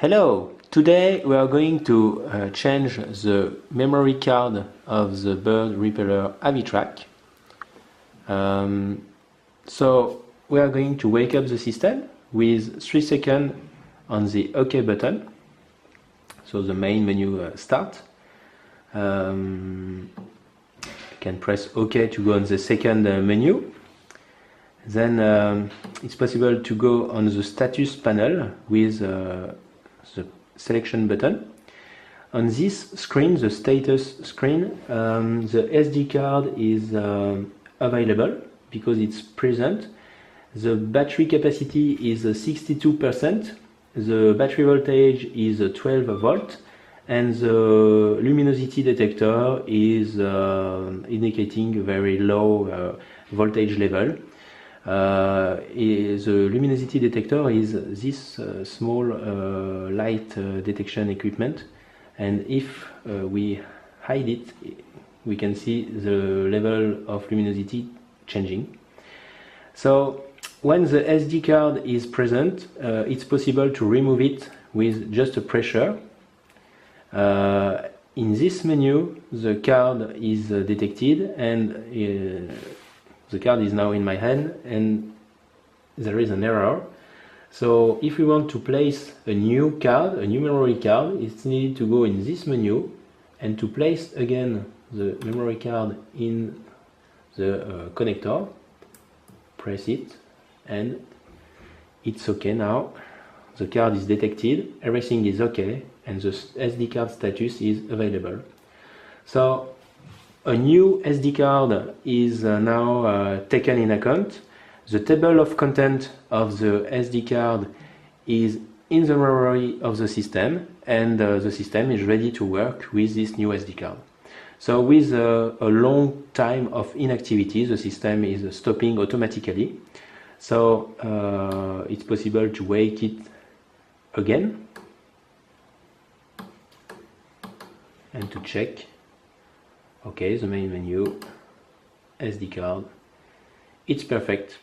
Hello! Today we are going to change the memory card of the bird repeller AviTrac. So we are going to wake up the system with 3 seconds on the OK button. So the main menu start. You can press OK to go on the second menu. Then it's possible to go on the status panel with the selection button. On this screen, the status screen, the SD card is available because it's present. The battery capacity is 62%, the battery voltage is 12 volt, and the luminosity detector is indicating a very low voltage level. The luminosity detector is this small light detection equipment, and if we hide it, we can see the level of luminosity changing. So when the SD card is present, it's possible to remove it with just a pressure. In this menu, the card is detected, and the card is now in my hand, and there is an error. So if we want to place a new card, a new memory card, it's needed to go in this menu and to place again the memory card in the connector. Press it and it's OK now. The card is detected, everything is OK, and the SD card status is available. So a new SD card is now taken in account. The table of content of the SD card is in the memory of the system, and the system is ready to work with this new SD card. So with a long time of inactivity, the system is stopping automatically. So it's possible to wake it again and to check. Okay, the main menu, SD card, it's perfect.